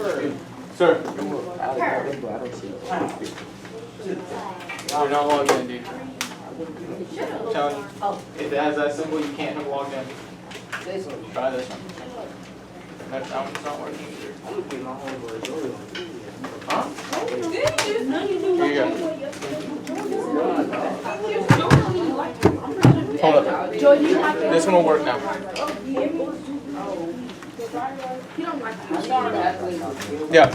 Sir. I don't see it. You're not logged in, dude. I'm telling you. If it has that symbol, you can't have logged in. Try this one. That one's not working either. Huh? Here you go. Hold up. This one will work now. Yeah.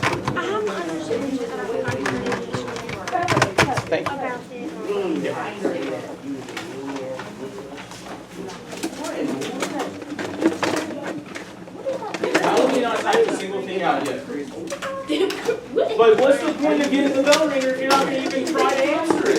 Thank you. How have we not typed a single thing out yet? But what's the point of getting the bell ringer if you're not going to even try to answer it?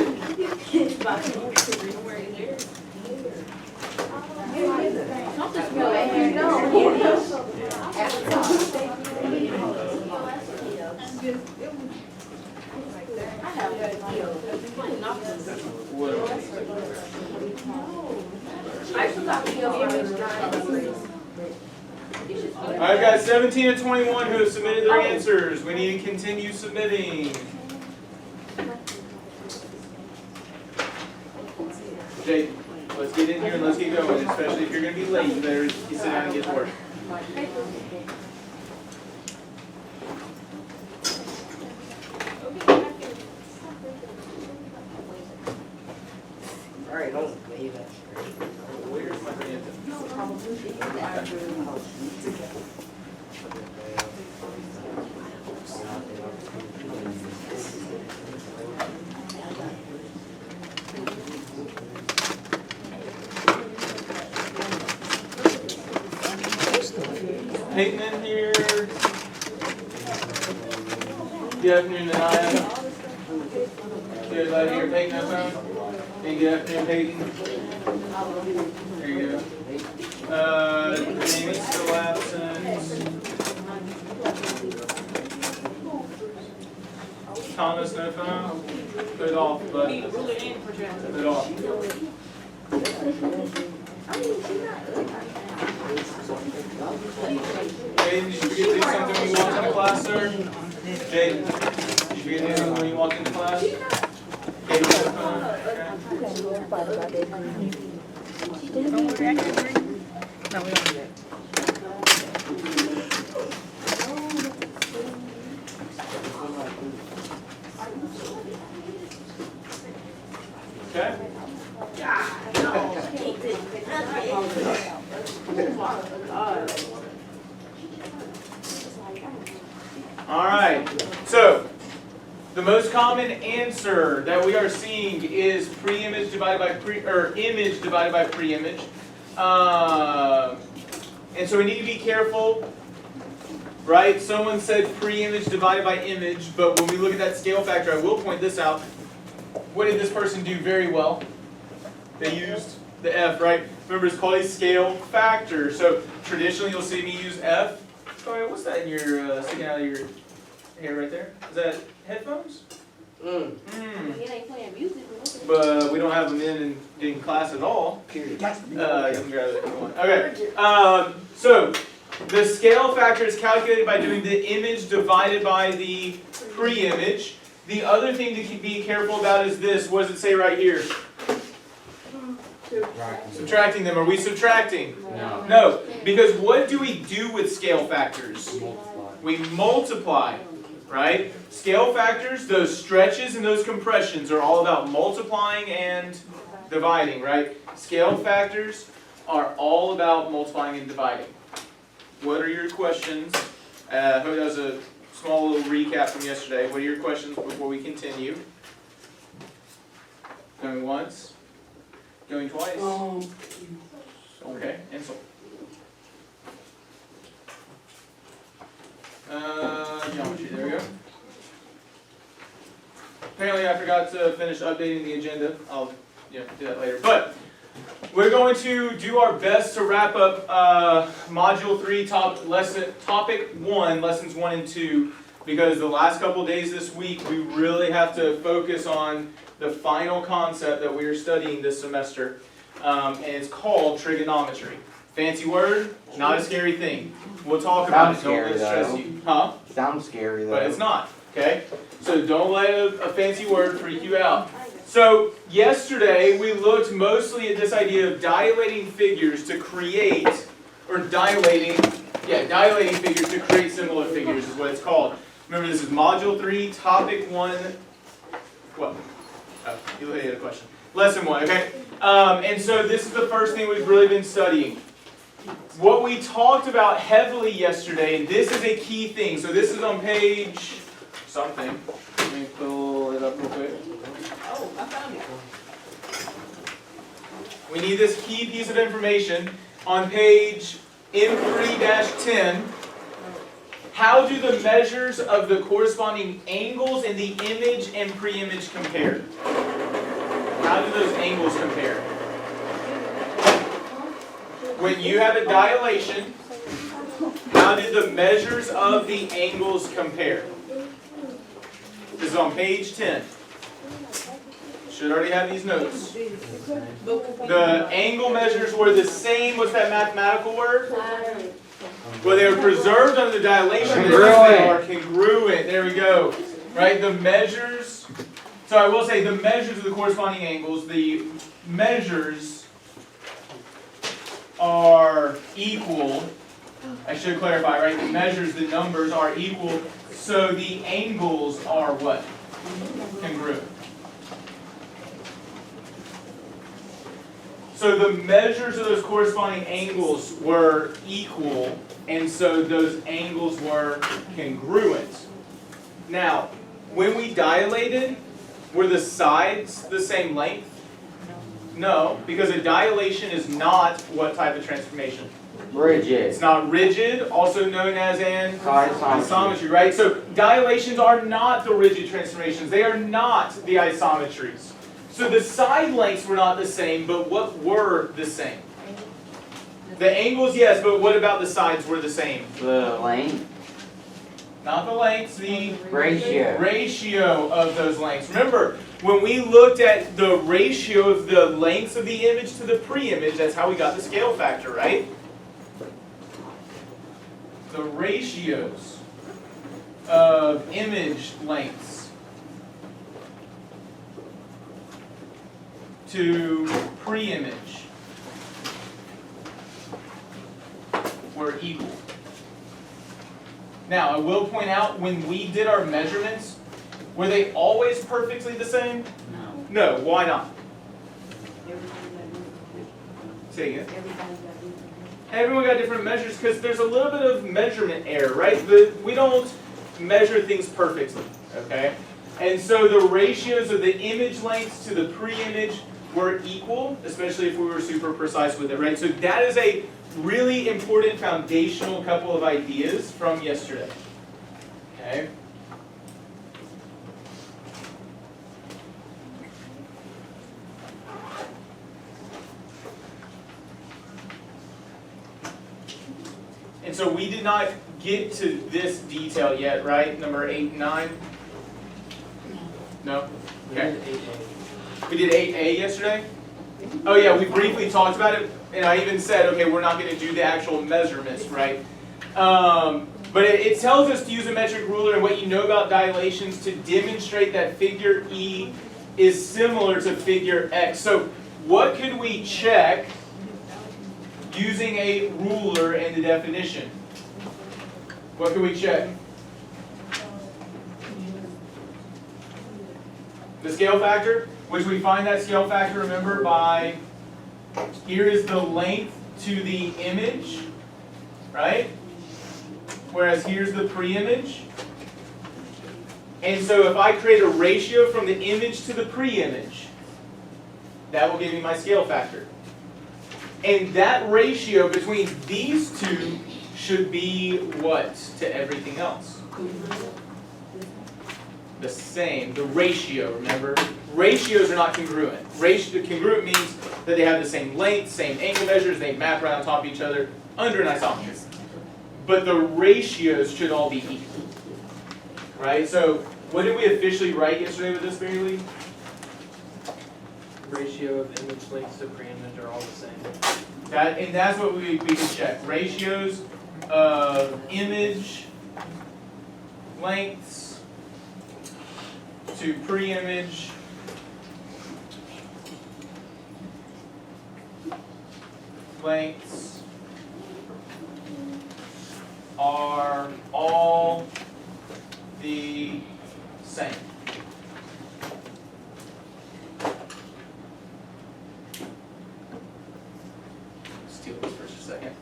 Alright guys, 17 and 21 who have submitted their answers. We need to continue submitting. Jake, let's get in here and let's get going. Especially if you're going to be late, you better sit down and get to work. Alright, don't wave at Where's my hand? Peyton in here. Good afternoon, Anaya. Good out here, Peyton, no phone. Hey, good afternoon, Peyton. There you go. Amy's still absent. Thomas, no phone. Put it off, but put it off. Jaden, did you forget to do something when you walked into class, sir? Jaden, did you forget to do something when you walked into class? Okay, no phone. No, we don't do that. Okay? All right. So, the most common answer that we are seeing is pre-image divided by image divided by pre-image. And so we need to be careful, right? Someone said pre-image divided by image, but when we look at that scale factor, I will point this out. What did this person do very well? They used the F, right? Remember, it's called a scale factor. So traditionally, you'll see me use F. Oh, what's that in your sticking out of your hair right there? Is that headphones? But we don't have them in class at all. Period. You can grab it if you want. Okay. So the scale factor is calculated by doing the image divided by the pre-image. The other thing to be careful about is this. What does it say right here? Subtracting them. Are we subtracting? No. No. Because what do we do with scale factors? We multiply. Right? Scale factors, those stretches and those compressions are all about multiplying and dividing, right? Scale factors are all about multiplying and dividing. What are your questions? I hope that was a small little recap from yesterday. What are your questions before we continue? Going once? Going twice? Okay, Ansel. Geometry, there we go. Apparently I forgot to finish updating the agenda. I'll do that later. But we're going to do our best to wrap up Module 3, Topic 1, Lessons 1 and 2, because the last couple days this week we really have to focus on the final concept that we are studying this semester, and it's called trigonometry. Fancy word, not a scary thing. We'll talk about it, Sounds don't let it scary, stress though. you. Huh? Sounds scary though. But it's not, okay? So don't let a fancy word freak you out. So yesterday we looked mostly at this idea of dilating figures to create, or dilating figures to create similar figures is what it's called. Remember, this is Module 3, Topic 1, what? Oh, you had a question. Lesson 1, okay? And so this is the first thing we've really been studying. What we talked about heavily yesterday, and this is a key thing, so this is on page something. Let me pull it up real quick. Oh, I found it. We need this key piece of information on page M3-10. How do the measures of the corresponding angles in the image and pre-image compare? How do those angles compare? When you have a dilation, how did the measures of the angles compare? This is on page 10. Should already have these notes. The angle measures were the same. What's that mathematical word? Well, they were preserved under the dilation. Congruent. They are congruent. There we go. Right? The measures. So I will say the measures of the corresponding angles, the measures are equal. I should clarify, right? The measures, the numbers are equal. So the angles are what? Congruent. So the measures of those corresponding angles were equal, and so those angles were congruent. Now, when we dilated, were the sides the same length? No, because a dilation is not what type of transformation? Rigid. It's not rigid, also known as an Isometry. isometry, right? So dilations are not the rigid transformations. They are not the isometries. So the side lengths were not the same, but what were the same? The angles, yes, but what about the sides were the same? The length. Not the lengths, the Ratio. of those lengths. Remember, when we looked at the ratio of the lengths of the image to the pre-image, that's how we got the scale factor, right? The ratios of image lengths to pre-image were equal. Now, I will point out, when we did our measurements, were they always perfectly the same? No. No, why not? Say again. Everyone got different measures because there's a little bit of measurement error, right? We don't measure things perfectly, okay? And so the ratios of the image lengths to the pre-image were equal, especially if we were super precise with it, right? So that is a really important foundational couple of ideas from yesterday, okay? And so we did not get to this detail yet, right? Number 8 and 9? No? Okay. We did 8A yesterday? Oh yeah, we briefly talked about it, and I even said, okay, we're not going to do the actual measurements, right? But it tells us to use a metric ruler and what you know about dilations to demonstrate that figure E is similar to figure X. So what could we check using a ruler in the definition? What can we check? The scale factor, which we find that scale factor, remember, by, here is the length to the image, right? Whereas here's the pre-image. And so if I create a ratio from the image to the pre-image, that will give me my scale factor. And that ratio between these two should be what to everything else? The same. The ratio, remember? Ratios are not congruent. Congruent means that they have the same length, same angle measures, they map right on top of each other under an isometry. But the ratios should all be equal. Right? So what did we officially write yesterday with this, Mary Lee? ratio of image lengths to preimage are all the same. That's what we can check. Ratios of image lengths to pre-image lengths are all the same. Steal this for just a second.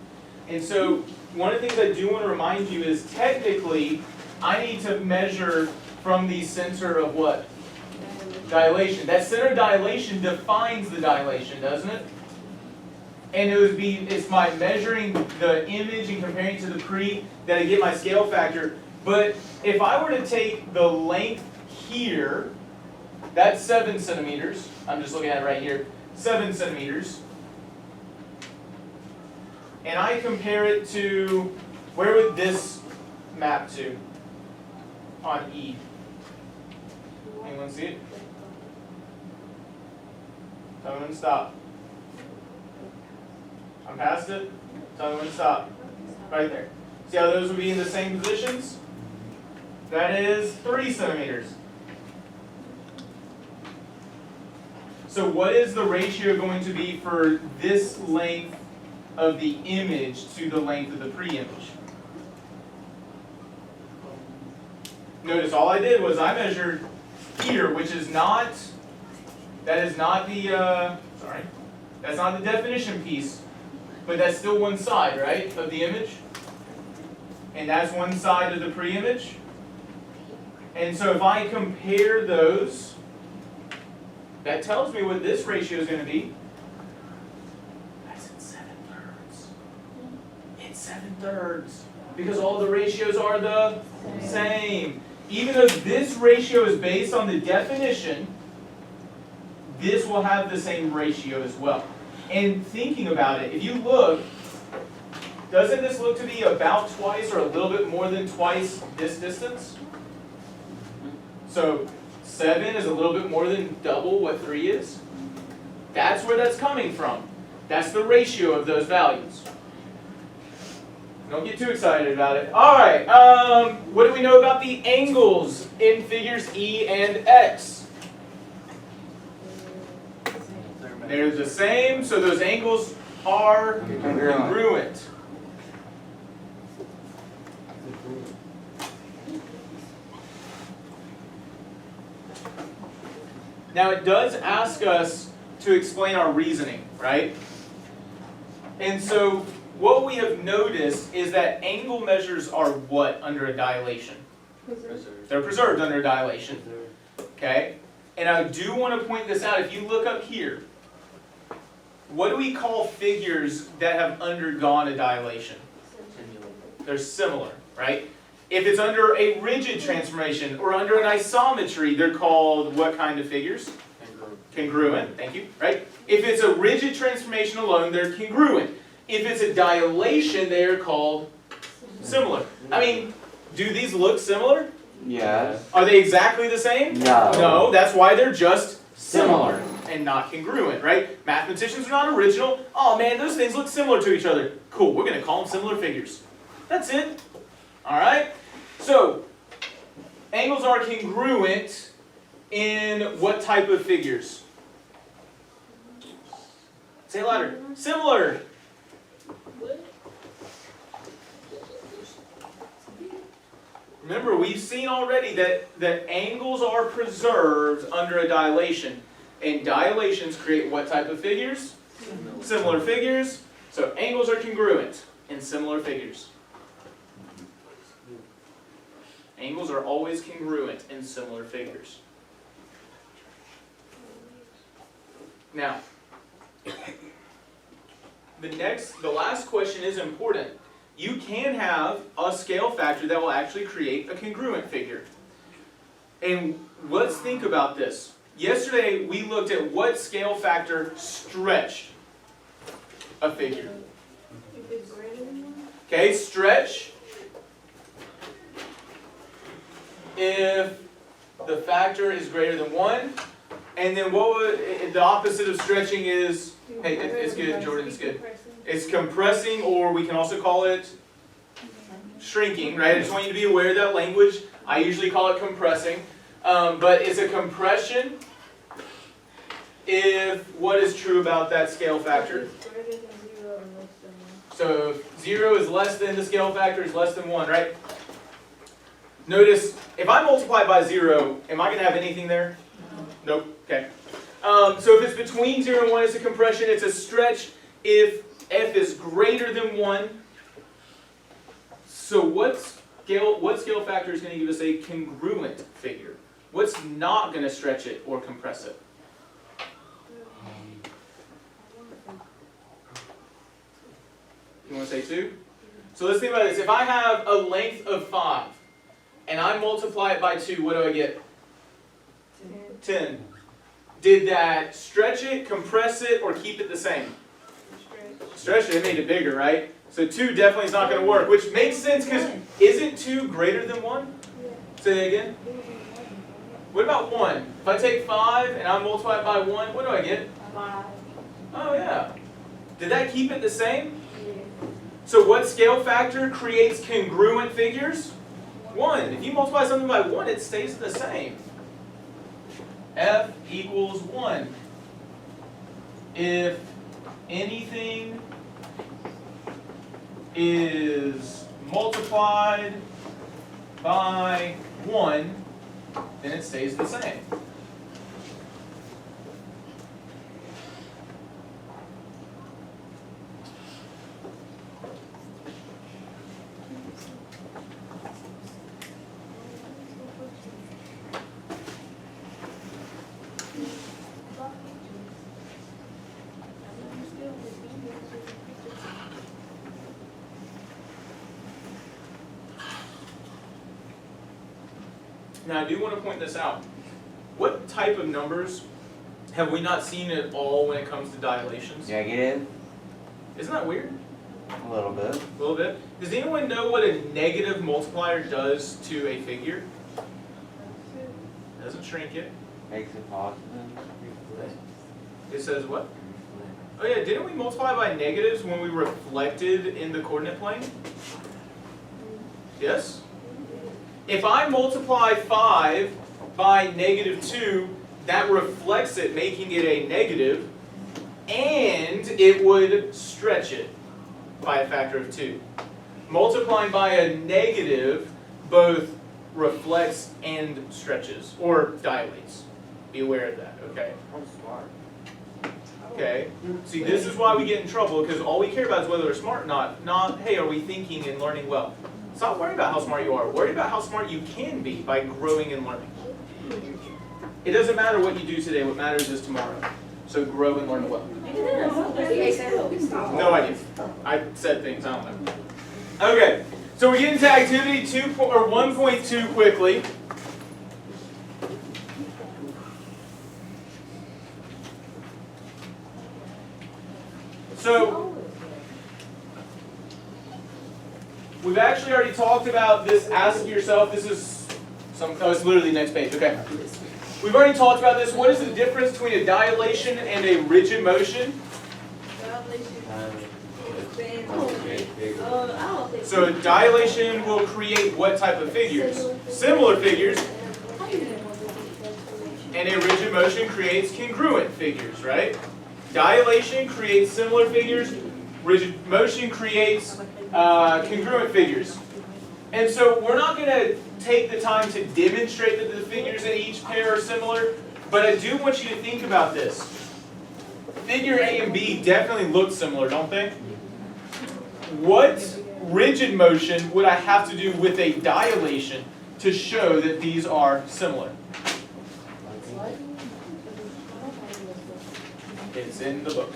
And so one of the things I do want to remind you is technically I need to measure from the center of what? Dilation. That center of dilation defines the dilation, doesn't it? And it's by measuring the image and comparing it to the pre that I get my scale factor. But if I were to take the length here, that's 7 centimeters. I'm just looking at it right here. 7 centimeters. And I compare it to, where would this map to on E? Anyone see it? Tell me when to stop. I'm past it. Tell me when to stop. Right there. See how those would be in the same positions? That is 3 centimeters. So what is the ratio going to be for this length of the image to the length of the pre-image? Notice all I did was I measured here, which is not, that is not the, that's not the definition piece, but that's still one side, right, of the image? And that's one side of the pre-image. And so if I compare those, that tells me what this ratio is going to be. That's in 7/3. It's 7/3. Because all the ratios are the same. Even though this ratio is based on the definition, this will have the same ratio as well. And thinking about it, if you look, doesn't this look to be about twice or a little bit more than twice this distance? So 7 is a little bit more than double what 3 is. That's where that's coming from. That's the ratio of those values. Don't get too excited about it. All right, what do we know about the angles in figures E and X? They're the same, so those angles are congruent. Now it does ask us to explain our reasoning, right? And so what we have noticed is that angle measures are what under a dilation? They're preserved under a dilation. Okay? And I do want to point this out. If you look up here, what do we call figures that have undergone a dilation? They're similar, right? If it's under a rigid transformation or under an isometry, they're called what kind of figures? Congruent, thank you, right? If it's a rigid transformation alone, they're congruent. If it's a dilation, they are called similar. I mean, do these look similar? Yes. Are they exactly the same? No. No, that's why they're just similar and not congruent, right? Mathematicians are not original. Oh man, those things look similar to each other. Cool, we're going to call them similar figures. That's it. All right? So, angles are congruent in what type of figures? Say it louder. Similar. Remember, we've seen already that angles are preserved under a dilation. And dilations create what type of figures? Similar figures. So angles are congruent in similar figures. Angles are always congruent in similar figures. Now, the last question is important. You can have a scale factor that will actually create a congruent figure. And let's think about this. Yesterday we looked at what scale factor stretched a figure. Okay, stretch. If the factor is greater than 1, And then what would, the opposite of stretching is, hey, it's good, Jordan, it's good. It's compressing, or we can also call it shrinking, right? I just want you to be aware of that language. I usually call it compressing. But it's a compression if what is true about that scale factor. So if 0 is less than the scale factor is less than 1, right? Notice, if I multiply by 0, am I going to have anything there? Nope. Okay. So if it's between 0 and 1, it's a compression. It's a stretch if f is greater than 1. So what scale factor is going to give us a congruent figure? What's not going to stretch it or compress it? You want to say 2? So let's think about this. If I have a length of 5 and I multiply it by 2, what do I get? 10. Did that stretch it, compress it, or keep it the same? Stretch it. It made it bigger, right? So 2 definitely is not going to work, which makes sense because isn't 2 greater than 1? Say that again. What about 1? If I take 5 and I multiply it by 1, what do I get? 5. Oh yeah. Did that keep it the same? So what scale factor creates congruent figures? 1. If you multiply something by 1, it stays the same. F equals 1. If anything is multiplied by 1, then it stays the same. Now, I do want to point this out. What type of numbers have we not seen at all when it comes to dilations? Negative, Isn't that weird? a little bit. A little bit. Does anyone know what a negative multiplier does to a figure? Doesn't shrink it. Makes it positive. It says what? Oh yeah, didn't we multiply by negatives when we reflected in the coordinate plane? Yes? If I multiply 5 by negative 2, that reflects it, making it a negative, and it would stretch it by a factor of 2. Multiplying by a negative both reflects and stretches, or dilates. Be aware of that, okay? I'm smart. Okay. See, this is why we get in trouble, because all we care about is whether we're smart or not. Not, hey, are we thinking and learning well? Stop worrying about how smart you are. Worry about how smart you can be by growing and learning. It doesn't matter what you do today. What matters is tomorrow. So grow and learn well. No idea. I said things. I don't know. Okay. So we're getting to activity 1.2 quickly. So we've actually already talked about this. Ask yourself. This is oh, it's literally next page. Okay. We've already talked about this. What is the difference between a dilation and a rigid motion? So a dilation will create what type of figures? Similar figures. And a rigid motion creates congruent figures, right? Dilation creates similar figures. Rigid motion creates congruent figures. And so we're not going to take the time to demonstrate that the figures in each pair are similar, but I do want you to think about this. Figure A and B definitely look similar, don't they? What rigid motion would I have to do with a dilation to show that these are similar? It's in the book.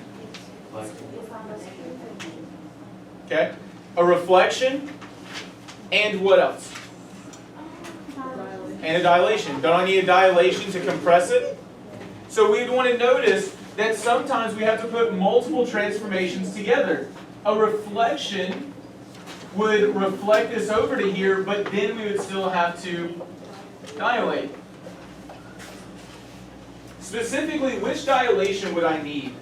Okay? A reflection, and what else? And a dilation. Don't I need a dilation to compress it? So we'd want to notice that sometimes we have to put multiple transformations together. A reflection would reflect this over to here, but then we would still have to dilate. Specifically, which dilation would I need?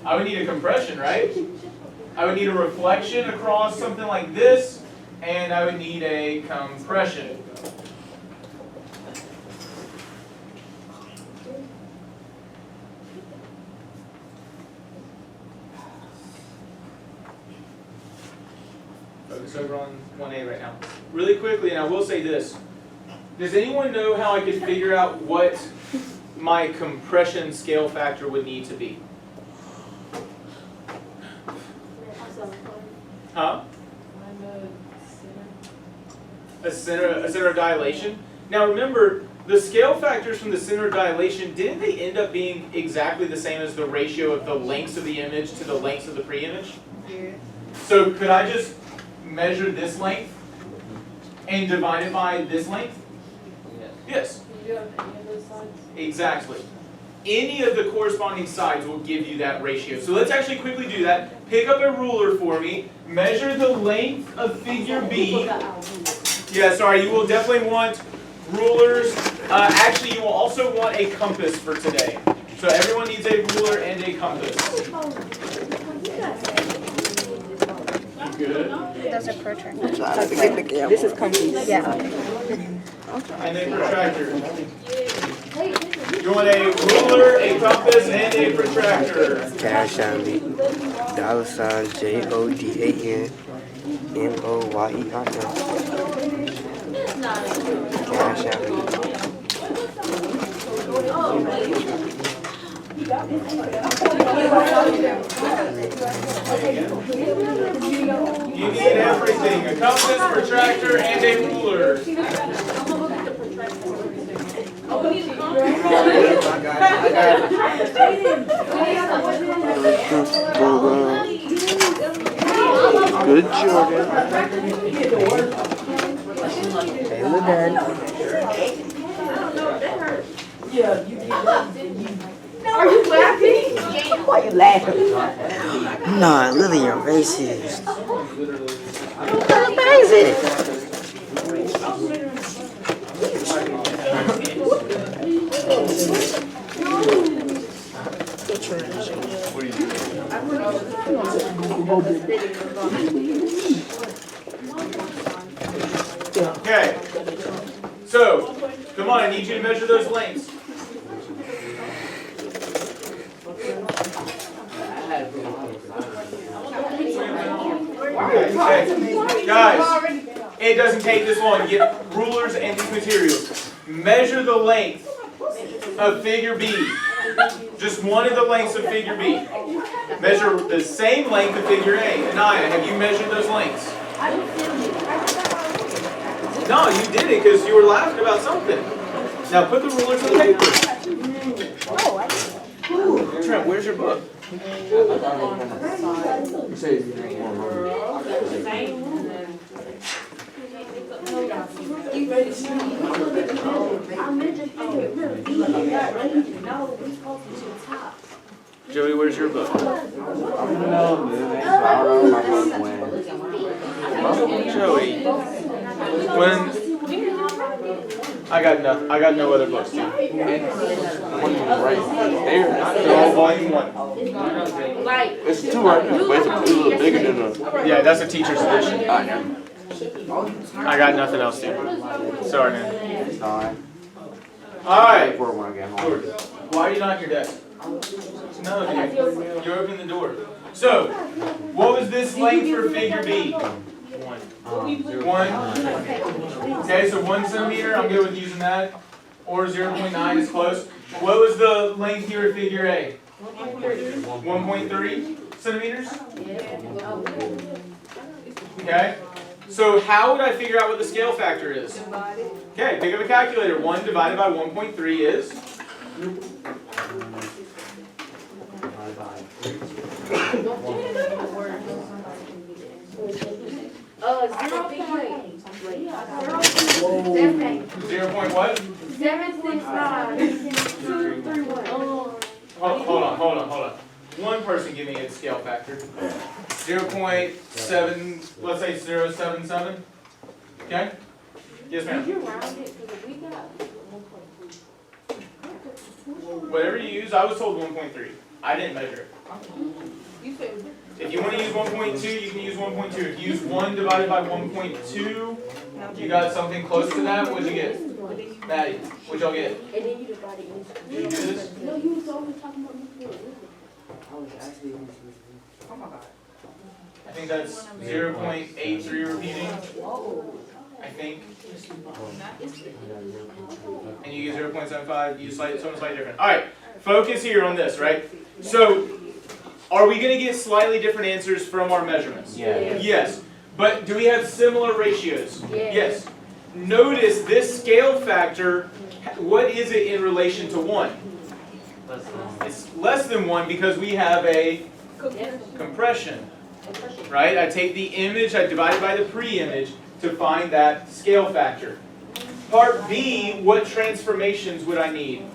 I would need a compression, right? I would need a reflection across something like this, and I would need a compression. Focus over on 1A right now. Really quickly, and I will say this. Does anyone know how I could figure out what my compression scale factor would need to be? Huh? A center of dilation? Now remember, the scale factors from the center of dilation, didn't they end up being exactly the same as the ratio of the lengths of the image to the lengths of the pre-image? Yeah. So could I just measure this length and divide it by this length? Yes. Exactly. Any of the corresponding sides will give you that ratio. So let's actually quickly do that. Pick up a ruler for me. Measure the length of figure B. Yeah, sorry, you will definitely want rulers. Actually, you will also want a compass for today. So everyone needs a ruler and a compass. Good. Those are protractors. This is compass. Yeah. And a protractor. You want a ruler, a compass, and a protractor. Cash on me. $sign JODAN MOYER. Cash on me. You need everything. A compass, protractor, and a ruler. Good Jordan. Taylor Dad. Are you laughing? Why are you laughing? No, Lily, you're racist. What is it? Okay. So, come on, I need you to measure those lengths. Okay. Guys, it doesn't take this long to get rulers and these materials. Measure the length of figure B. Just one of the lengths of figure B. Measure the same length of figure A. Anaya, have you measured those lengths? No, you did it because you were laughing about something. Now put the rulers on the paper. Trent, where's your book? Joey, where's your book? Joey, I got no other books, dude. They're all volume 1. It's two right now, but it's a little bigger than a... Yeah, that's a teacher's edition. I know. I got nothing else, dude. Sorry, man. Alright. Why are you not at your desk? No, dude. You're opening the door. So, what was this length for figure B? 1. Okay, so 1 centimeter, I'm good with using that. Or 0.9 is close. What was the length here of figure A? 1.3 centimeters? Okay. So how would I figure out what the scale factor is? Okay, pick up a calculator. 1 divided by 1.3 is? Zero point what? 769. Hold on. One person give me a scale factor. 0.7, let's say 0.77. Okay? Yes, ma'am. Whatever you use, I was told 1.3. I didn't measure it. You said, If you want to use 1.2, you can use 1.2. If you use 1 divided by 1.2, you got something close to that. What'd you get? Maddie, what'd y'all get? And then you divide it into. Did you do this? No, you was always talking about before. oh my God. I think that's 0.83 repeating. Whoa. I think. And you get 0.75, you something slightly different. Alright, focus here on this, right? So, are we going to get slightly different answers from our measurements? Yeah. Yes. But do we have similar ratios? Yeah. Yes. Notice this scale factor, what is it in relation to 1? It's less than 1 because we have a compression. Right? I take the image, I divide it by the pre-image to find that scale factor. Part B, what transformations would I need?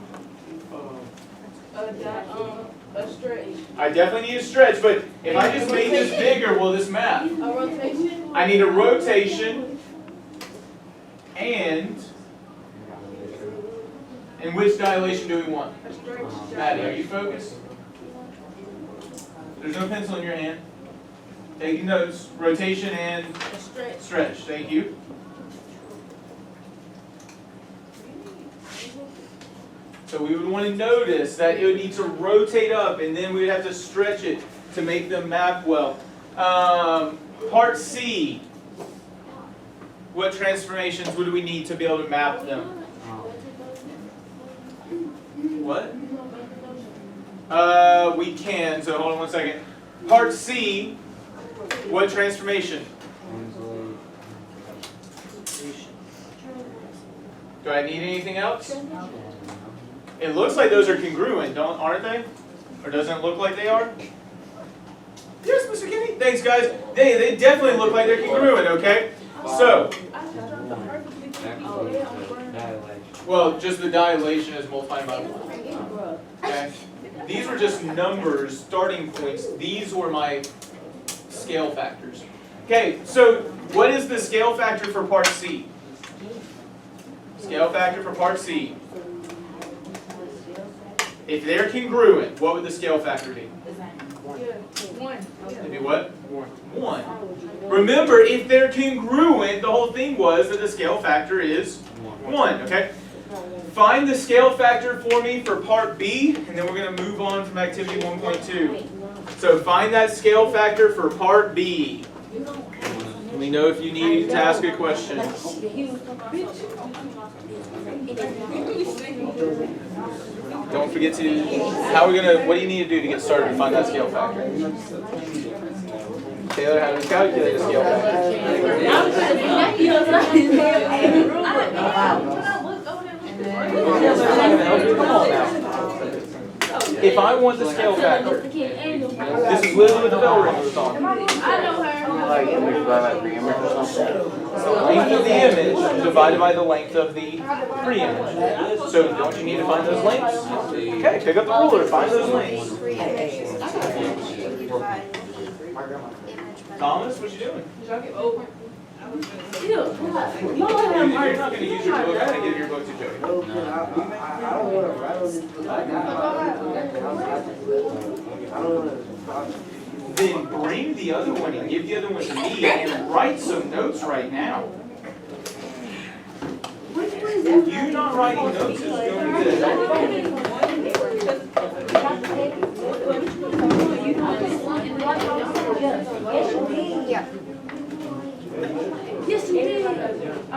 A stretch. I definitely need a stretch, but if I just made this bigger, will this map? A rotation. I need a rotation and which dilation do we want? A stretch. Maddie, are you focused? There's no pencil in your hand. Taking notes. Rotation and A stretch. stretch. Thank you. So we would want to notice that it would need to rotate up and then we would have to stretch it to make them map well. Part C. What transformations would we need to be able to map them? What? We can, so hold on one second. Part C, what transformation? Do I need anything else? It looks like those are congruent, aren't they? Or doesn't it look like they are? Yes, Mr. Kenny. Thanks, guys. They definitely look like they're congruent, okay? So, well, just the dilation is multiplied by 1. Okay? These were just numbers, starting points. These were my scale factors. Okay, so what is the scale factor for part C? Scale factor for part C. If they're congruent, what would the scale factor be? It'd be what? 1. Remember, if they're congruent, the whole thing was that the scale factor is 1, okay? Find the scale factor for me for part B, and then we're going to move on from activity 1.2. So find that scale factor for part B. Let me know if you need to ask a question. Don't forget to, what do you need to do to get started to find that scale factor? Taylor, how to calculate a scale factor? Come on now. If I want the scale factor, this is literally what the bell ring was on. Like image divided by pre-image or something. The length of the image divided by the length of the pre-image. So don't you need to find those lengths? Okay, pick up the ruler, find those lengths. Thomas, what you doing? You're not going to use your book. I'm going to give your book to Joey. Then bring the other one and give the other one to me and write some notes right now. You not writing notes is going to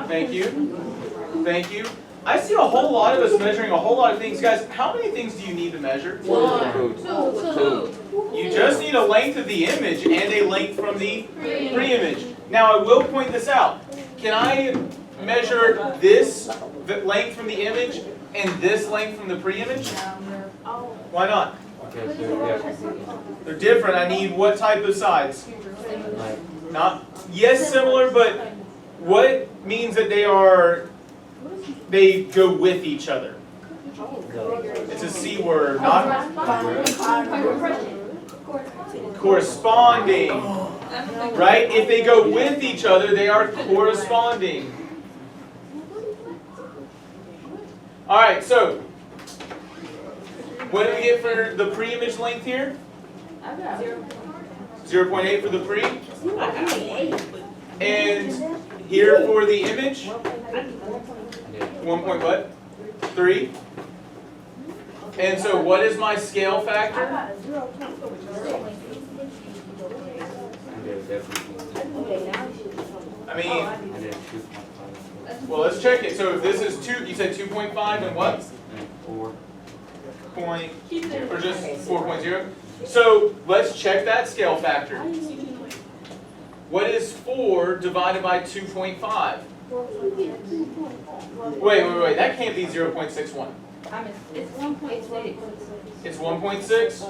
Thank you. Thank you. I see a whole lot of us measuring a whole lot of things. Guys, how many things do you need to measure? 2. You just need a length of the image and a length from the pre-image. Now I will point this out. Can I measure this length from the image and this length from the pre-image? Why not? They're different. I need what type of sides? Not, yes, similar, but what means that they go with each other? It's a C word, not corresponding. Right? If they go with each other, they are corresponding. Alright, so What do we get for the pre-image length here? I got 0.8 for the pre. And here for the image? 1.3. And so what is my scale factor? I mean, well, let's check it. So if this is 2, you said 2.5 and what? 4. Point, or just 4.0? So let's check that scale factor. What is 4 divided by 2.5? Wait. That can't be 0.61. It's 1.6. It's 1.6?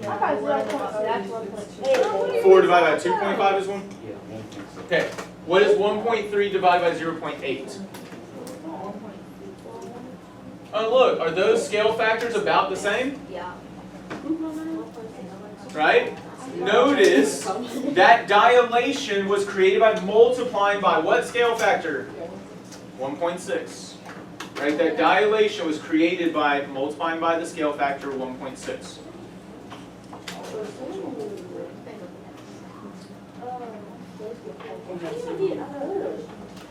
I got 0.6. 4 divided by 2.5 is 1? Okay. What is 1.3 divided by 0.8? Oh, look. Are those scale factors about the same? Yeah. Right? Notice that dilation was created by multiplying by what scale factor? 1.6. Right? That dilation was created by multiplying by the scale factor 1.6.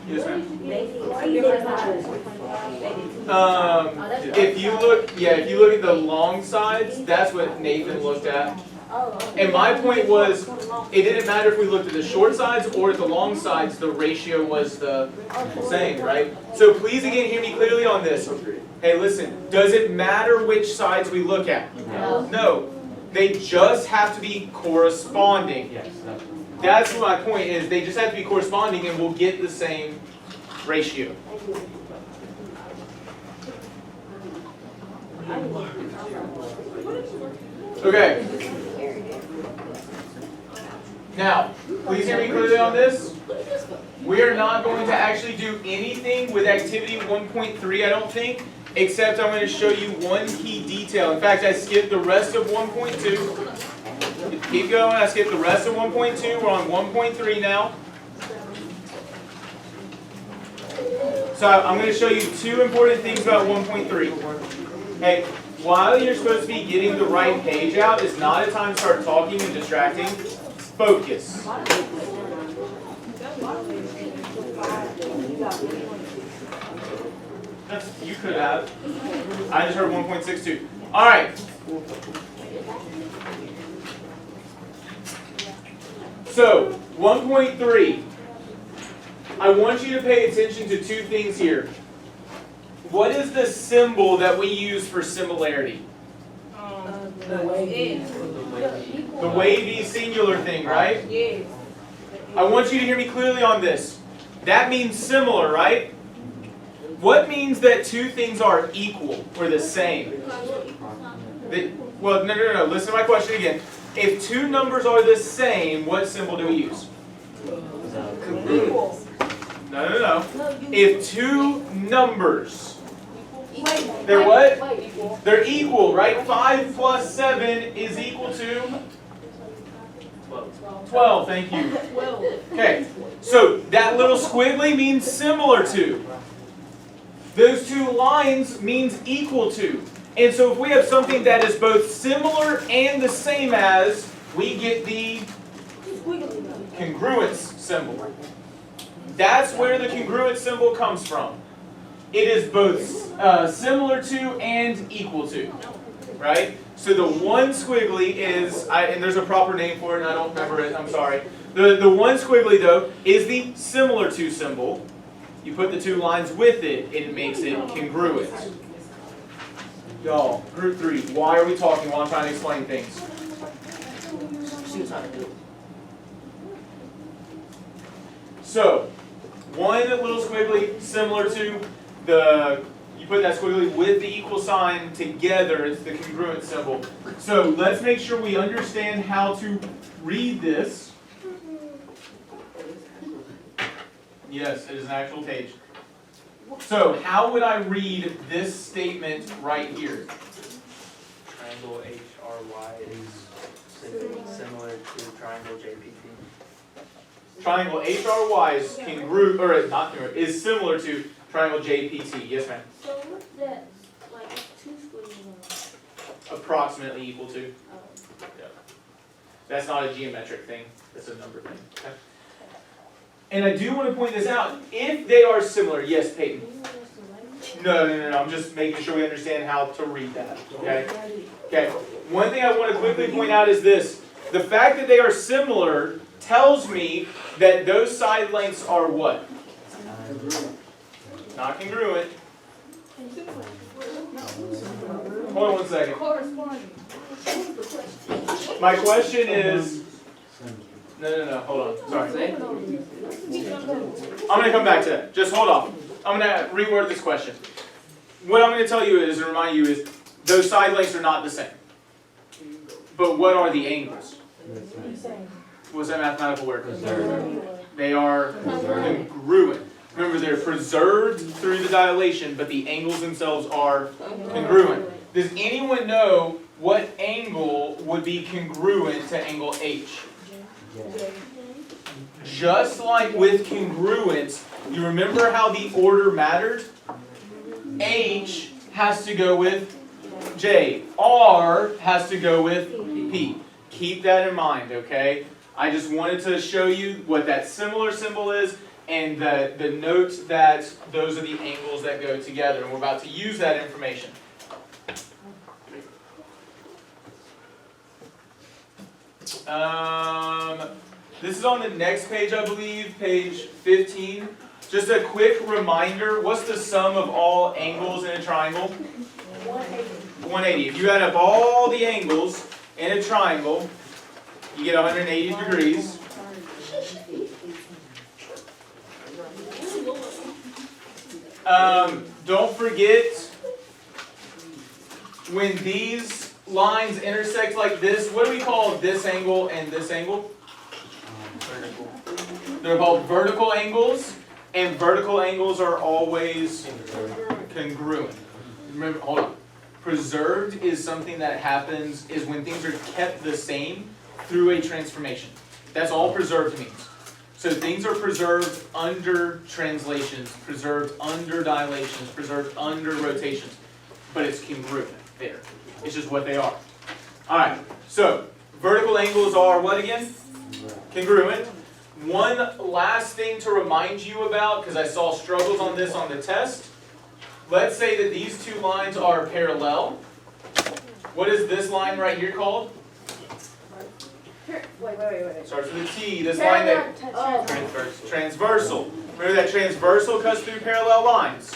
Yes, ma'am. If you look at the long sides, that's what Nathan looked at. And my point was, it didn't matter if we looked at the short sides or at the long sides, the ratio was the same, right? So please again hear me clearly on this. Hey, listen, does it matter which sides we look at? No. They just have to be corresponding. That's what my point is. They just have to be corresponding and we'll get the same ratio. Okay. Now, please hear me clearly on this. We are not going to actually do anything with activity 1.3, I don't think, except I'm going to show you one key detail. In fact, I skipped the rest of 1.2. Keep going, I skipped the rest of 1.2. We're on 1.3 now. So I'm going to show you two important things about 1.3. Hey, while you're supposed to be getting the right page out, it's not a time to start talking and distracting. Focus. You could have. I just heard 1.62. All right. So 1.3. I want you to pay attention to two things here. What is the symbol that we use for similarity? The wavy singular thing, right? Yes. I want you to hear me clearly on this. That means similar, right? What means that two things are equal or the same? Well, no. Listen to my question again. If two numbers are the same, what symbol do we use? No. If two numbers, they're what? They're equal, right? 5 plus 7 is equal to 12, thank you. Okay, so that little squiggly means similar to. Those two lines means equal to. And so if we have something that is both similar and the same as, we get the congruence symbol. That's where the congruence symbol comes from. It is both similar to and equal to, right? So the one squiggly is, and there's a proper name for it, and I don't remember it, I'm sorry. The one squiggly, though, is the similar to symbol. You put the two lines with it, it makes it congruent. Y'all, group 3, why are we talking while I'm trying to explain things? So, one little squiggly, similar to you put that squiggly with the equal sign together, it's the congruent symbol. So let's make sure we understand how to read this. Yes, it is an actual page. So how would I read this statement right here? Triangle HRY is similar to triangle JPT. Triangle HRY is congruent, or not congruent, is similar to triangle JPT. Yes, ma'am. So what's that? Like two squiggles. approximately equal to. Yeah. That's not a geometric thing, that's a number thing. Okay. And I do want to point this out, if they are similar, yes, Peyton. No, I'm just making sure we understand how to read that, okay? Okay, one thing I want to quickly point out is this. The fact that they are similar tells me that those side lengths are what? Not congruent. Hold on one second. My question is, no, hold on, sorry. I'm going to come back to that. Just hold off. I'm going to reword this question. What I'm going to tell you is, and remind you is, those side lengths are not the same. But what are the angles? What's that mathematical word? They are congruent. Remember, they're preserved through the dilation, but the angles themselves are congruent. Does anyone know what angle would be congruent to angle H? Just like with congruence, you remember how the order mattered? H has to go with J. R has to go with P. Keep that in mind, okay? I just wanted to show you what that similar symbol is and the note that those are the angles that go together. And we're about to use that information. This is on the next page, I believe, page 15. Just a quick reminder, what's the sum of all angles in a triangle? 180. If you add up all the angles in a triangle, you get 180 degrees. Don't forget, when these lines intersect like this, what do we call this angle and this angle? Vertical. They're called vertical angles, and vertical angles are always congruent. Remember, hold on. Preserved is something that happens is when things are kept the same through a transformation. That's all preserved means. So things are preserved under translations, preserved under dilations, preserved under rotations, but it's congruent there. It's just what they are. All right, so vertical angles are what again? Congruent. One last thing to remind you about, because I saw struggles on this on the test. Let's say that these two lines are parallel. What is this line right here called? Wait. Starts with a T. This line that transversal. Remember that transversal cuts through parallel lines.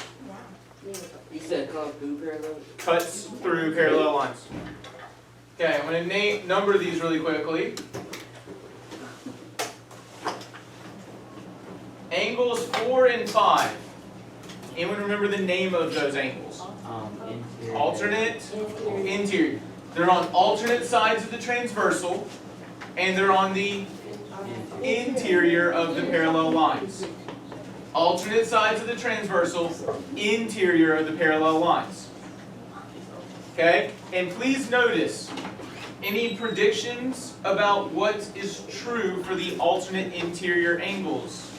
You said come through parallel? Cuts through parallel lines. Okay, I'm going to number these really quickly. Angles 4 and 5. Anyone remember the name of those angles? Interior. Alternate, interior. They're on alternate sides of the transversal, and they're on the interior of the parallel lines. Alternate sides of the transversal, interior of the parallel lines. Okay? And please notice, any predictions about what is true for the alternate interior angles?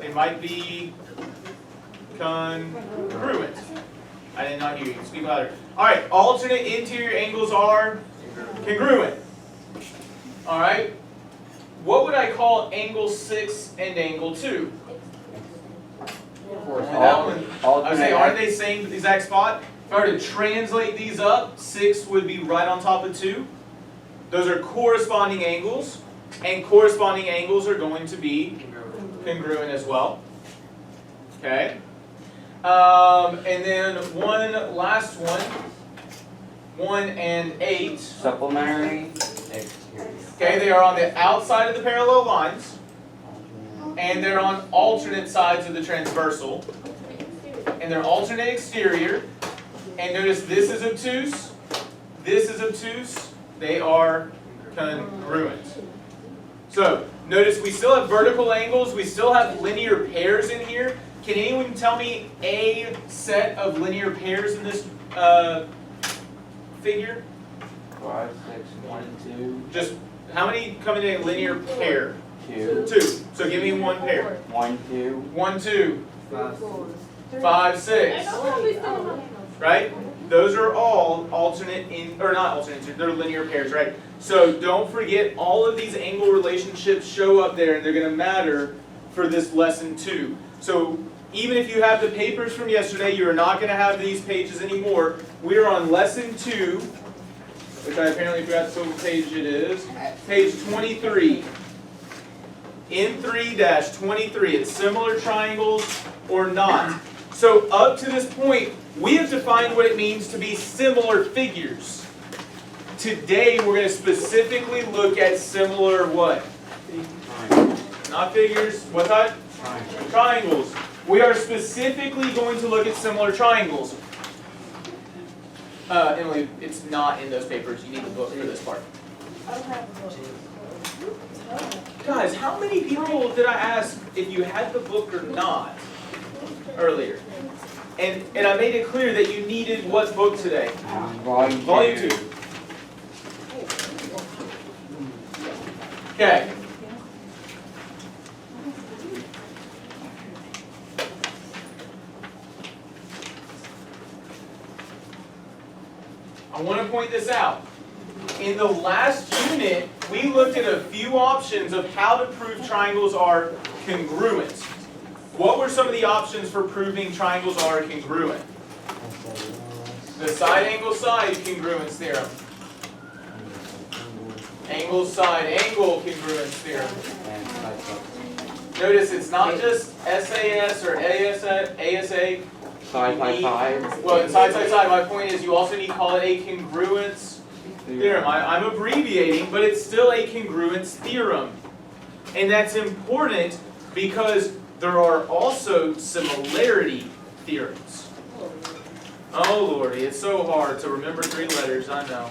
They might be congruent. I did not hear you. Speak louder. Alright, alternate interior angles are congruent. Alright? What would I call angle 6 and angle 2? That one, I would say, aren't they same exact spot? If I were to translate these up, 6 would be right on top of 2. Those are corresponding angles, and corresponding angles are going to be congruent as well. Okay. And then one last one. 1 and 8. Supplementary. Exterior. Okay, they are on the outside of the parallel lines, and they're on alternate sides of the transversal, and they're alternate exterior. And notice this is obtuse, this is obtuse. They are congruent. So notice we still have vertical angles, we still have linear pairs in here. Can anyone tell me a set of linear pairs in this figure? 5, 6, 1, and 2. Just how many come in a linear pair? 2. 2. So give me one pair. 1, 2. 1, 2, 5, 6. Right? Those are all alternate or not alternate, they're linear pairs, right? So don't forget all of these angle relationships show up there and they're going to matter for this lesson 2. So even if you have the papers from yesterday, you're not going to have these pages anymore. We are on lesson 2, which I apparently forgot to what page it is. Page 23. N3-23. It's similar triangles or not. So up to this point, we have defined what it means to be similar figures. Today, we're going to specifically look at similar what? Not figures. What type? Triangles. We are specifically going to look at similar triangles. Emily, it's not in those papers. You need a book for this part. Guys, how many people did I ask if you had the book or not earlier? And I made it clear that you needed what book today? Volume 2. Okay. I want to point this out. In the last unit, we looked at a few options of how to prove triangles are congruent. What were some of the options for proving triangles are congruent? The side angle side congruence theorem. Angle side angle congruence theorem. Notice it's not just SAS or ASA. Side by side. Well, side. My point is you also need to call it a congruence theorem. I'm abbreviating, but it's still a congruence theorem. And that's important because there are also similarity theorems. Oh lordy, it's so hard to remember 3 letters, I know.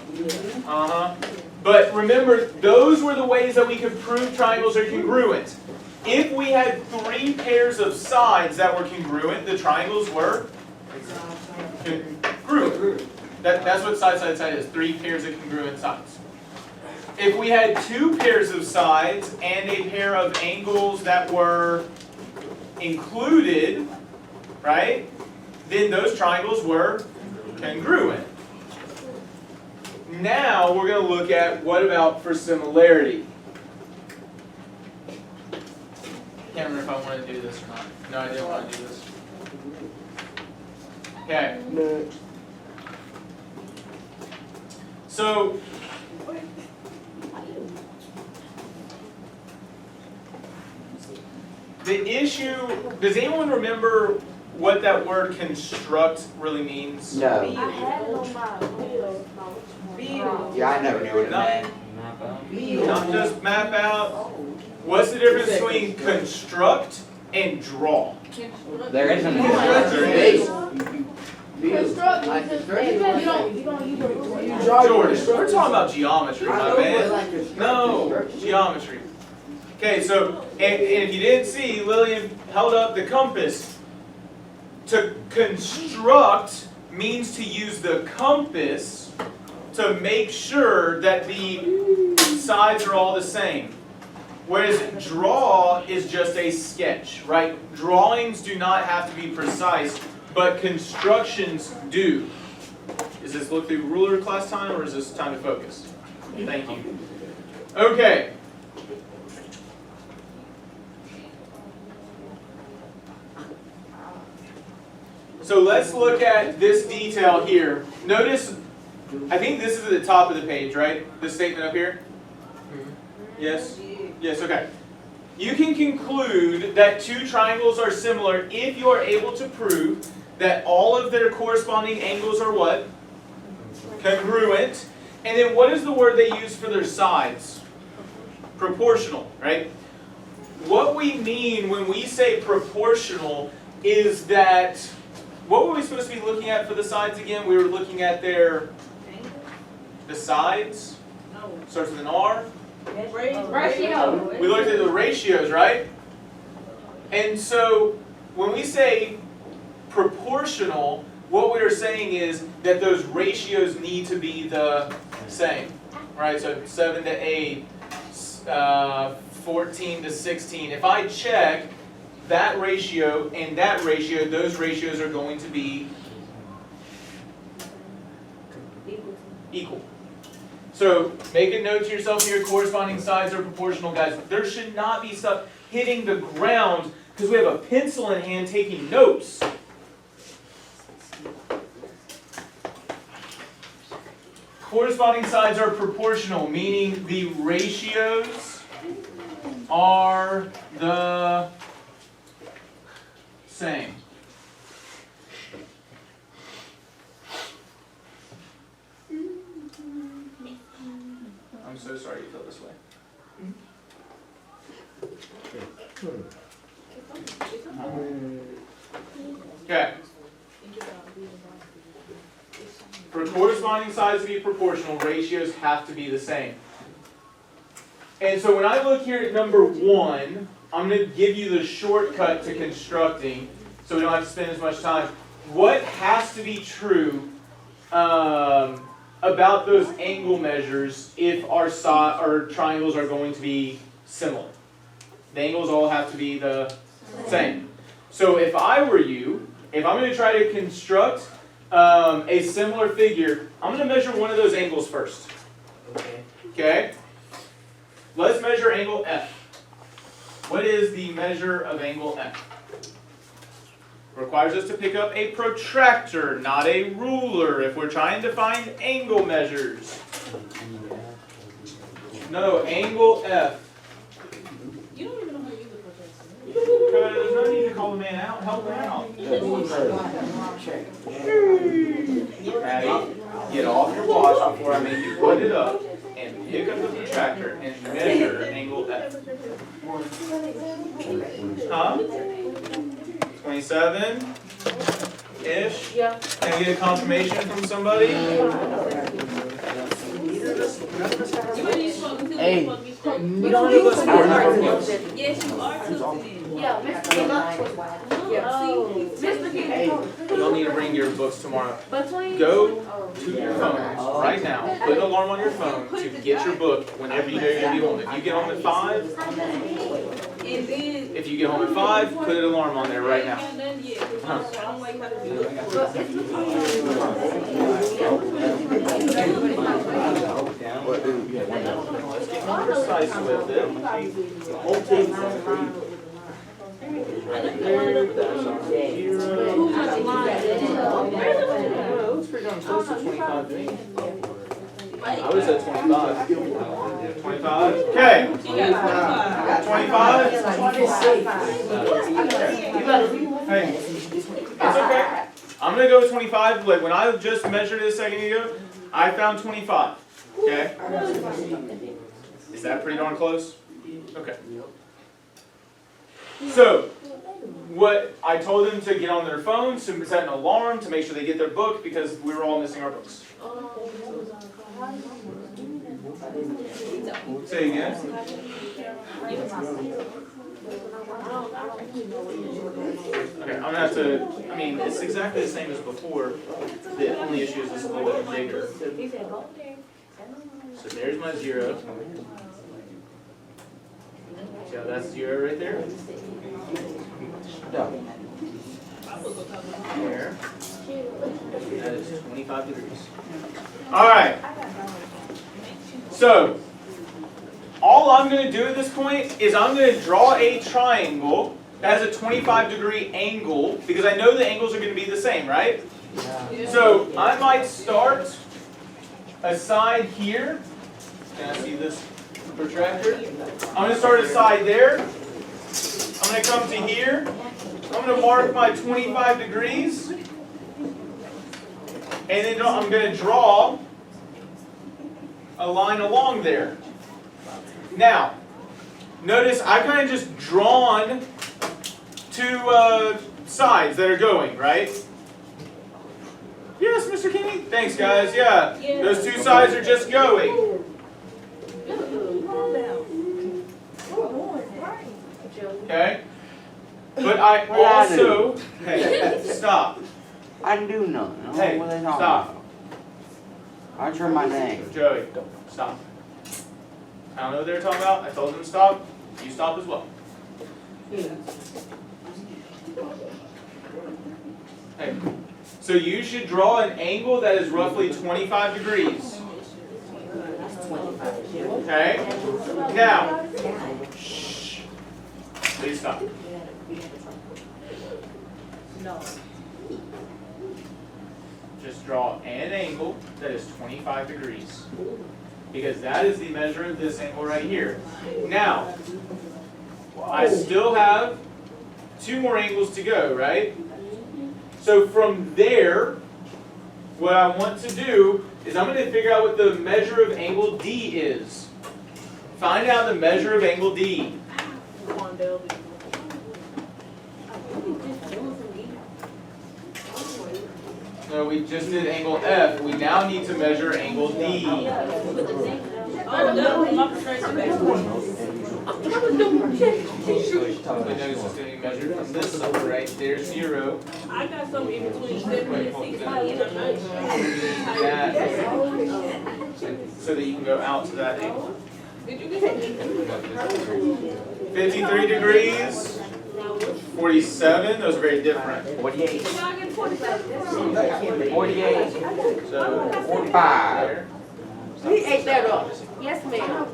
But remember, those were the ways that we could prove triangles are congruent. If we had 3 pairs of sides that were congruent, the triangles were congruent. That's what side is, 3 pairs of congruent sides. If we had 2 pairs of sides and a pair of angles that were included, right, then those triangles were congruent. Now we're going to look at what about for similarity. Can't remember if I wanted to do this or not. No, I didn't want to do this. Okay. No. So, the issue, does anyone remember what that word construct really means? No. I had it on my Yeah, I never knew what it meant. Not just map out. What's the difference between construct and draw? There isn't Jordan, we're talking about geometry, my man. No, geometry. Okay, so, and if you didn't see, Lillian held up the compass. To construct means to use the compass to make sure that the sides are all the same. Whereas draw is just a sketch, right? Drawings do not have to be precise, but constructions do. Is this look through ruler class time or is this time to focus? Thank you. Okay. So let's look at this detail here. Notice, I think this is at the top of the page, right? This statement up here? Yes? Yes, okay. You can conclude that 2 triangles are similar if you are able to prove that all of their corresponding angles are what? Congruent. And then what is the word they use for their sides? Proportional, right? What we mean when we say proportional is that, what were we supposed to be looking at for the sides again? We were looking at the sides. Starts with an R. ratio. We looked at the ratios, right? And so when we say proportional, what we are saying is that those ratios need to be the same, right? So 7 to 8, 14 to 16. If I check that ratio and that ratio, those ratios are going to be equal. So make a note to yourself here, corresponding sides are proportional, guys. There should not be stuff hitting the ground because we have a pencil in hand taking notes. Corresponding sides are proportional, meaning the ratios are the same. I'm so sorry you feel this way. Okay. For corresponding sides to be proportional, ratios have to be the same. And so when I look here at number 1, I'm going to give you the shortcut to constructing so we don't have to spend as much time. What has to be true about those angle measures if our triangles are going to be similar? The angles all have to be the same. So if I were you, if I'm going to try to construct a similar figure, I'm going to measure one of those angles first. Okay? Let's measure angle F. What is the measure of angle F? Requires us to pick up a protractor, not a ruler, if we're trying to find angle measures. No, angle F. You don't even know how to use a protractor. Because there's no need to call the man out. Help him out. Patty, get off your watch before I make you put it up and pick up the protractor and measure angle F. Huh? 27-ish? Yeah. Can I get a confirmation from somebody? Hey. You don't need to Yes, you are. Yeah, Mr. Hey. You don't need to bring your books tomorrow. Between. Go to your phone right now. Put an alarm on your phone to get your book whenever you know you're going to be home. If you get home at 5, And then. if you get home at 5, put an alarm on there right now. Let's get more precise with it. I was at 25. 25? Okay. 25? Hey, it's okay. I'm going to go with 25. Like when I just measured it a second ago, I found 25. Okay? Is that pretty darn close? Okay. So, what I told them to get on their phones, to set an alarm, to make sure they get their book, because we were all missing our books. Say again. Okay, I'm gonna have to, I mean, it's exactly the same as before. The only issue is it's a little bit bigger. So there's my 0. See how that's 0 right there? There. That is 25 degrees. Alright. So, all I'm going to do at this point is I'm going to draw a triangle that has a 25-degree angle, because I know the angles are going to be the same, right? So, I might start a side here. Can I see this protractor? I'm going to start a side there. I'm going to come to here. I'm going to mark my 25 degrees. And then I'm going to draw a line along there. Now, notice I've kind of just drawn 2 sides that are going, right? Yes, Mr. Kenny? Thanks, guys. Yeah, those 2 sides are just going. Okay? But I also... Hey, stop. I didn't do nothing. Hey, What are they talking stop. about? I drew my name. Joey, stop. I don't know what they were talking about. I told them to stop. You stop as well. Hey, so you should draw an angle that is roughly 25 degrees. Okay? Now, shh. Please stop. Just draw an angle that is 25 degrees. Because that is the measure of this angle right here. Now, I still have 2 more angles to go, right? So from there, what I want to do is I'm going to figure out what the measure of angle D is. Find out the measure of angle D. No, we just did angle F. We now need to measure angle D. Oh, no, my professor. We know it's just going to be measured from this side, right? There's 0. I got something in between 7 and 16. That, so that you can go out to that angle. Did you get 53 degrees, 47, those are very different. 48. Did y'all get 47? 48. So 45. He ate that up. Yes, ma'am.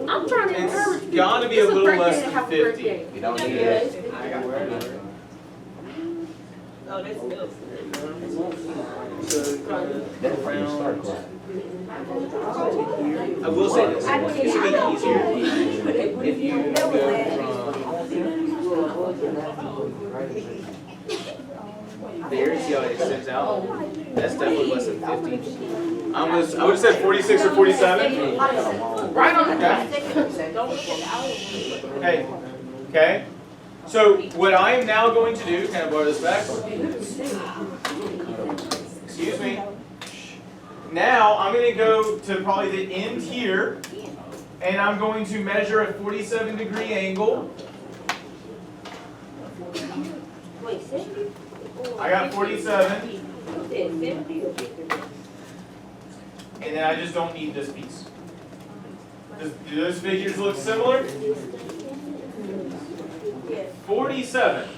I'm trying to encourage it's you. got to be a It's little birthday less to than have a 50. birthday. You don't need it. Oh, that's milk. So That's where you start class. I will say this, it's going to be easier if you go from there, see how it extends out? That's definitely less than 50. I would have said 46 or 47. Right on the Okay. Okay. So what I am now going to do, can I borrow this back? Excuse me. Now I'm going to go to probably the end here, and I'm going to measure a 47-degree angle. I got 47, and then I just don't need this piece. Do those figures look similar? 47.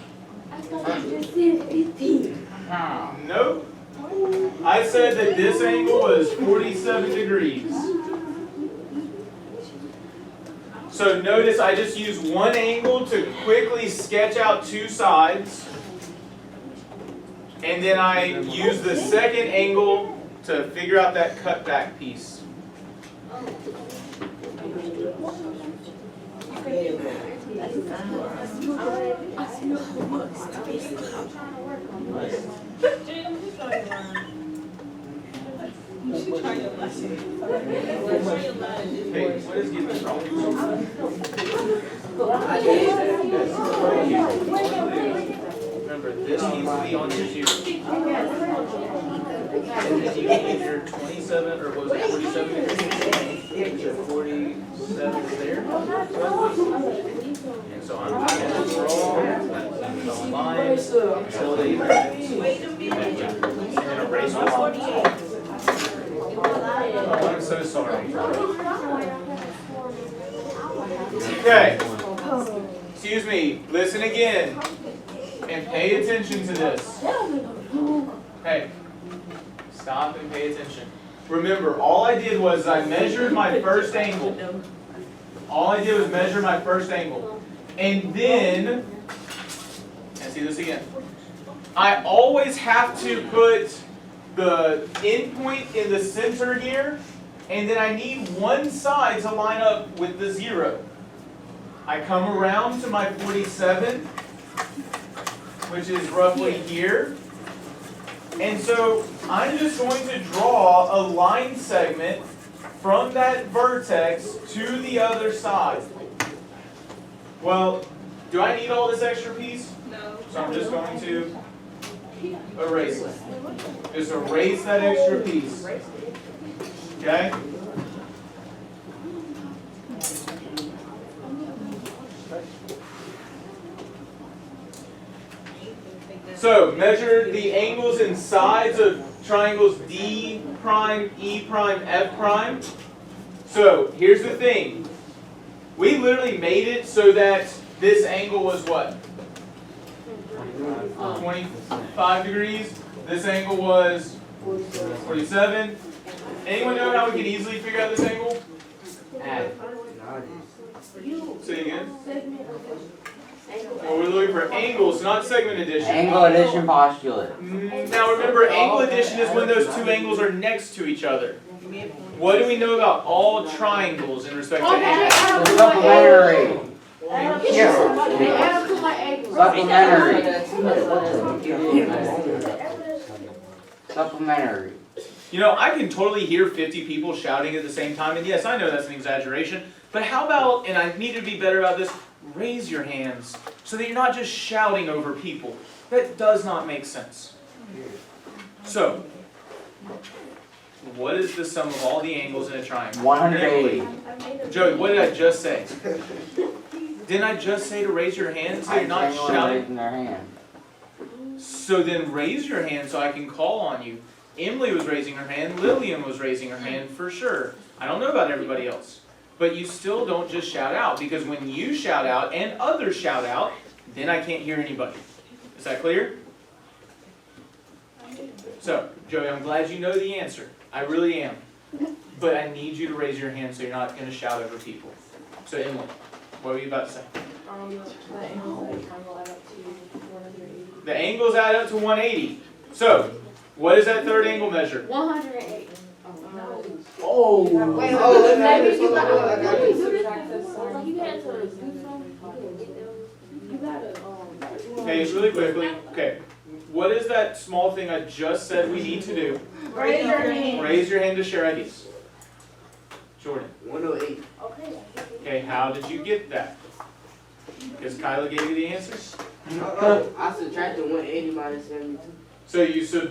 Nope. I said that this angle was 47 degrees. So notice I just use one angle to quickly sketch out 2 sides. And then I use the second angle to figure out that cutback piece. Hey, what is getting wrong? Remember, this needs to be on your 0. And then you need your 27, or what was it, 47 degrees? Your 47 is there. And so I'm going to draw a line until they and then erase off. Oh, I'm so sorry. Okay. Excuse me. Listen again. And pay attention to this. Hey. Stop and pay attention. Remember, all I did was I measured my first angle. All I did was measure my first angle. And then, and see this again. I always have to put the endpoint in the center here, and then I need one side to line up with the 0. I come around to my 47, which is roughly here. And so I'm just going to draw a line segment from that vertex to the other side. Well, do I need all this extra piece? No. So I'm just going to erase it. Just erase that extra piece. Okay? So measure the angles and sides of triangles D prime, E prime, F prime. So here's the thing. We literally made it so that this angle was what? 25 degrees. This angle was 47. Anyone know how we can easily figure out this angle? Add. Say again. Well, we're looking for angles, not segment addition. Angle addition postulate. Now remember, angle addition is when those two angles are next to each other. What do we know about all triangles in respect to angles? Supplementary. Supplementary. You know, I can totally hear 50 people shouting at the same time, and yes, I know that's an exaggeration, but how about, and I need to be better about this, raise your hands so that you're not just shouting over people. That does not make sense. So, what is the sum of all the angles in a triangle? 180. Joey, what did I just say? Didn't I just say to raise your hand so you're not shouting? Raising their hand. So then raise your hand so I can call on you. Emily was raising her hand, Lillian was raising her hand for sure. I don't know about everybody else. But you still don't just shout out, because when you shout out and others shout out, then I can't hear anybody. Is that clear? So, Joey, I'm glad you know the answer. I really am. But I need you to raise your hand so you're not going to shout over people. So, Emily, what were you about to say? The angles add up to 180. So, what does that third angle measure? 108. Oh. Okay, really quickly. Okay, what is that small thing I just said we need to do? Raise your hand. Raise your hand to share ideas. Jordan. 108. Okay, how did you get that? Because Kyla gave you the answers? I subtracted 180 minus 72. So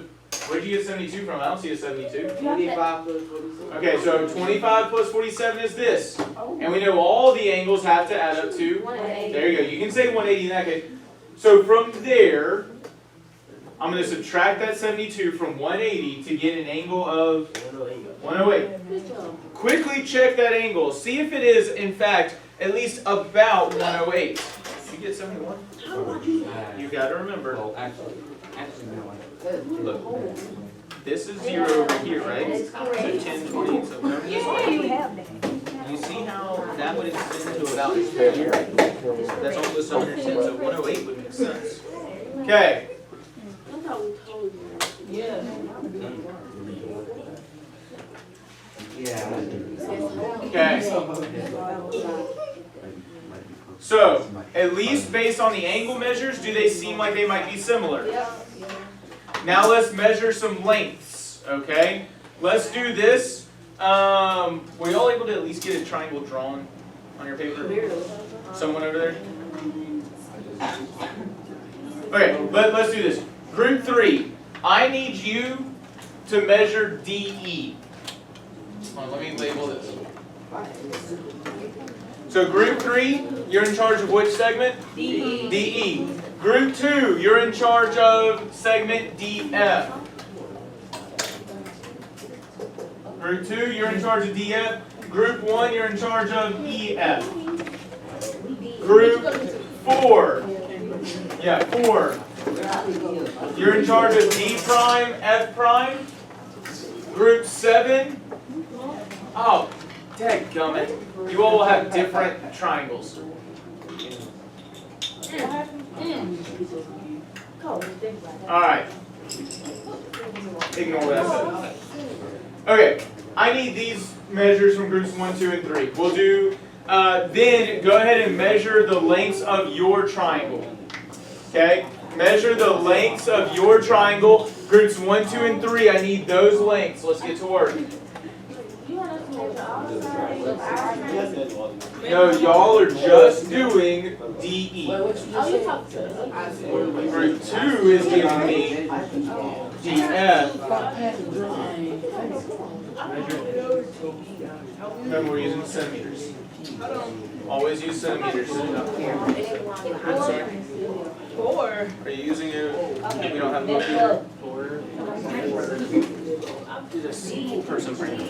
where'd you get 72 from? I don't see a 72. 25 plus 47. Okay, so 25 plus 47 is this. And we know all the angles have to add up to, 180. there you go. You can say 180 in that case. So from there, I'm going to subtract that 72 from 180 to get an angle of 108. Quickly check that angle. See if it is, in fact, at least about 108. Did you get 71? You got to remember. Look, this is 0 over here, right? So 10, 20, so whatever this is. You see how that would extend to about here? That's almost 110, so 108 would make sense. Okay. Okay. So, at least based on the angle measures, do they seem like they might be similar? Now let's measure some lengths, okay? Let's do this. Were you all able to at least get a triangle drawn on your paper? Someone over there? Okay, let's do this. Group 3, I need you to measure DE. Come on, let me label this. So group 3, you're in charge of which segment? DE. DE. Group 2, you're in charge of segment DF. Group 2, you're in charge of DF. Group 1, you're in charge of EF. Group 4, 4. You're in charge of D prime, F prime. Group 7, oh, dadgummit. You all will have different triangles. Alright. Ignore what I said. Okay, I need these measures from groups 1, 2, and 3. We'll do, then go ahead and measure the lengths of your triangle. Okay? Measure the lengths of your triangle. Groups 1, 2, and 3, I need those lengths. Let's get to work. No, y'all are just doing DE. Group 2 is giving me DF. Remember, we're using centimeters. Always use centimeters. I'm sorry. 4. Are you using it? We don't have no here. 4. She's a simple person brain.